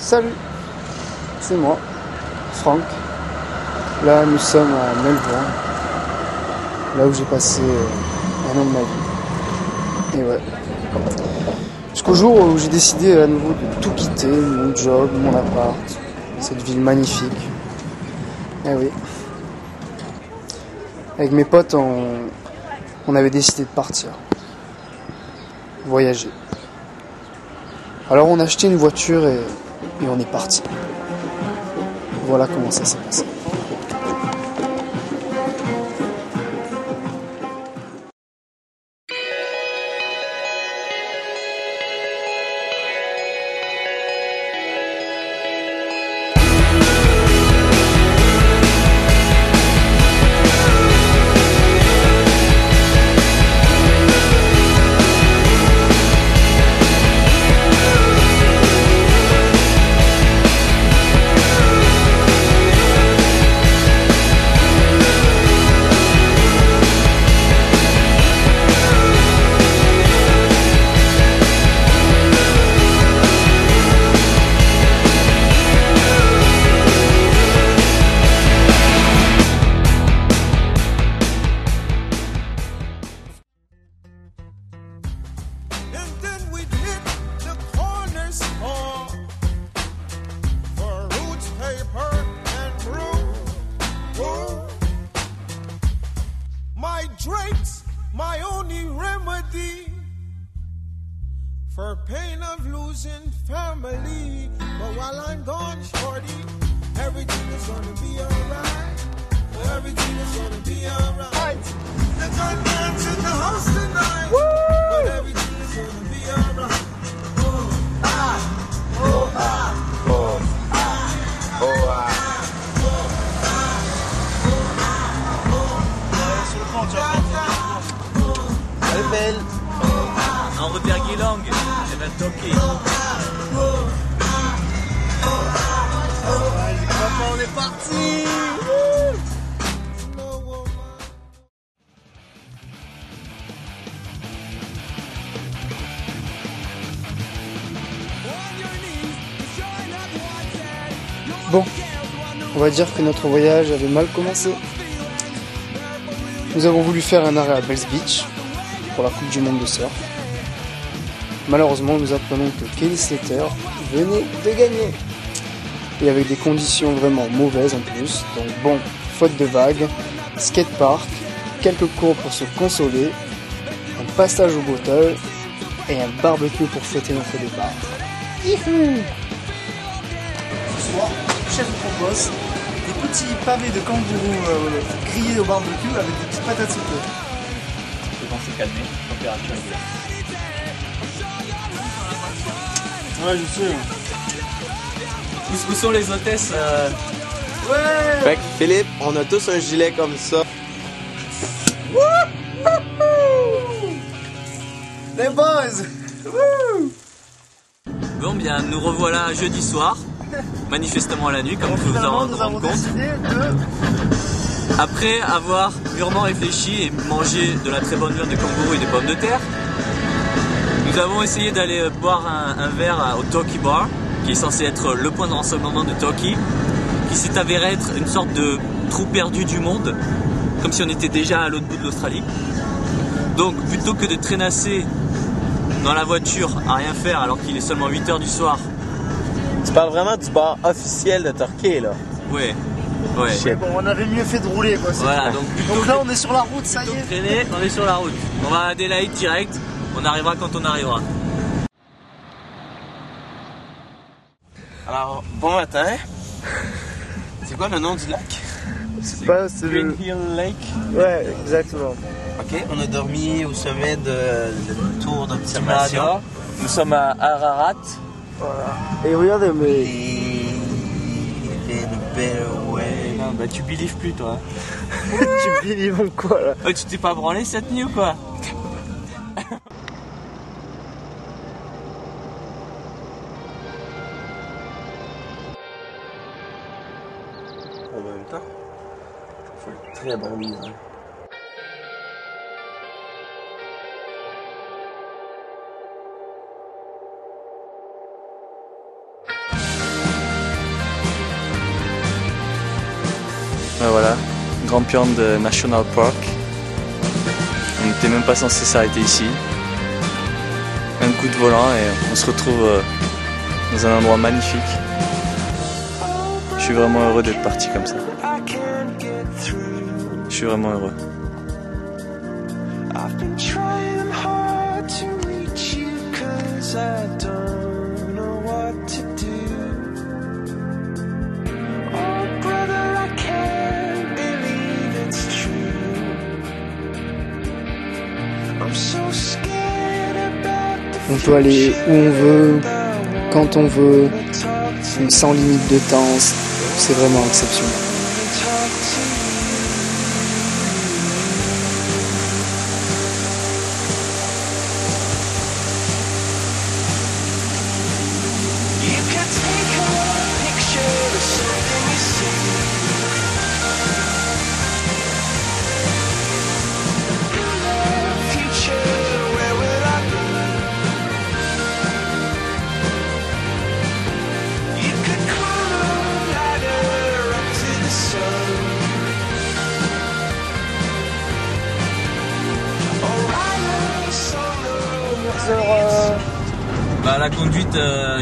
Salut, c'est moi, Franck. Là, nous sommes à Melbourne, là où j'ai passé un an de ma vie. Et ouais. Jusqu'au jour où j'ai décidé à nouveau de tout quitter, mon job, mon appart, cette ville magnifique. Eh oui. Avec mes potes, on avait décidé de partir. Voyager. Alors on a acheté une voiture et on est parti. Voilà comment ça s'est passé. Drake's my only remedy for pain of losing family. But while I'm gone, shorty, everything is gonna be alright. Everything is gonna be alright. The gunman's in the house tonight. Woo! But everything is gonna be alright. Oh, ah, oh, ah, oh, ah, oh, ah. Elle est belle. En route vers Geelong, elle va toquer. On est parti. Bon, on va dire que notre voyage avait mal commencé. Nous avons voulu faire un arrêt à Bells Beach pour la Coupe du Monde de surf. Malheureusement, nous apprenons que Kelly Slater venait de gagner. Et avec des conditions vraiment mauvaises en plus. Donc bon, faute de vagues, skatepark, quelques cours pour se consoler, un passage au bottle et un barbecue pour fêter notre départ. Youhou! Ce soir, le chef vous propose des petits pavés de kangourou grillés au barbecue avec des petites patates sautées. Le vent s'est calmé, température égale. Ouais, je sais. Où sont les hôtesses Ouais! Fait que Philippe, on a tous un gilet comme ça. Les boys! Bon bien, nous revoilà jeudi soir, manifestement à la nuit, comme vous vous en Finalement, rendez nous avons compte. décidé de... Après avoir mûrement réfléchi et mangé de la très bonne viande de kangourou et des pommes de terre, nous avons essayé d'aller boire un verre au Toki Bar, qui est censé être le point de rassemblement de Toki, qui s'est avéré être une sorte de trou perdu du monde, comme si on était déjà à l'autre bout de l'Australie. Donc plutôt que de traînasser dans la voiture à rien faire alors qu'il est seulement 8 h du soir. Tu parles vraiment du bar officiel de Torquay, là. Ouais. Shit. Bon, on avait mieux fait de rouler, quoi. Voilà, donc plutôt Donc là, on est sur la route, ça y que de est. traîner, on est sur la route. On va à Adélaïde direct, on arrivera quand on arrivera. Alors, bon matin. C'est quoi le nom du lac? C'est pas, c'est Green Hill Lake. Ouais, exactement. Ok, on a dormi au sommet de tour d'observation. Nous sommes à Ararat. Voilà. Et regardez, mais In a better way. Non, bah tu belives plus toi. tu believe en quoi là? Oh, tu t'es pas branlé cette nuit ou quoi? En même temps, ça fait une très bonne mise. Ben voilà, Grampians National Park. On n'était même pas censé s'arrêter ici. Un coup de volant et on se retrouve dans un endroit magnifique. Je suis vraiment heureux d'être parti comme ça. Je suis vraiment heureux. On peut aller où on veut, quand on veut, sans limite de temps, c'est vraiment exceptionnel. Bah la conduite,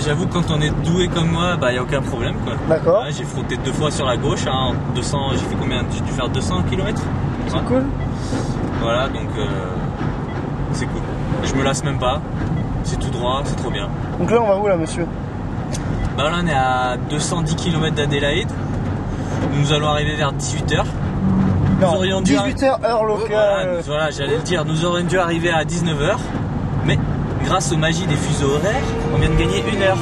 j'avoue que quand on est doué comme moi, bah y a aucun problème quoi. D'accord. Ouais, j'ai frotté 2 fois sur la gauche, hein, 200, j'ai fait combien? J'ai dû faire 200 km. C'est cool. Voilà, donc c'est cool. Je me lasse même pas, c'est tout droit, c'est trop bien. Donc là on va où là monsieur? Bah là on est à 210 km d'Adélaïde. Nous allons arriver vers 18h. Non, 18h heure locale. Voilà, j'allais le dire, nous aurions dû arriver à 19h, mais grâce aux magies des fuseaux horaires, on vient de gagner 1 heure.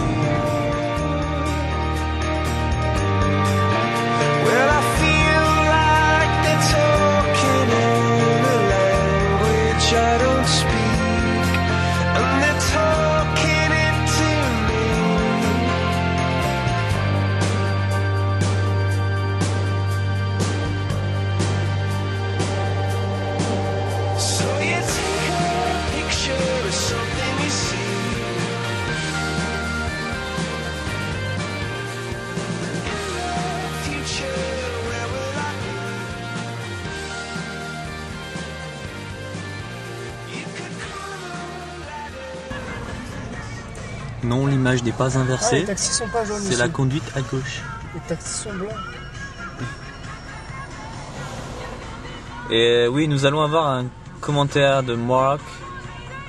Non, l'image n'est pas inversée. Les taxis sont pas jaunes. C'est la conduite à gauche. Les taxis sont blancs. Et oui, nous allons avoir un commentaire de Mark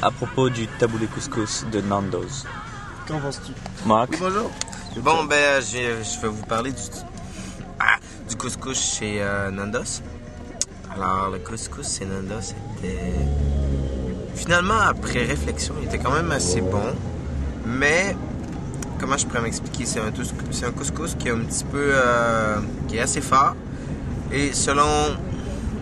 à propos du taboulé couscous de Nando's. Qu'en penses-tu? Mark? Bonjour. Bon, ben, je vais vous parler du couscous chez Nando's. Alors, le couscous chez Nando's était... Finalement, après réflexion, il était quand même assez bon. Mais, comment je pourrais m'expliquer? C'est un couscous qui est un petit peu... qui est assez fort. Et selon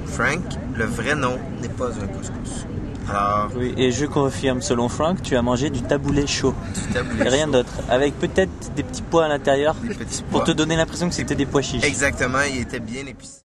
Frank, le vrai nom n'est pas un couscous. Alors... Oui, et je confirme, selon Frank, tu as mangé du taboulé chaud. Du taboulé et rien chaud. d'autre. Avec peut-être des petits pois à l'intérieur Des petits pour pois. te donner l'impression que c'était des pois chiches. Exactement, il était bien épicé.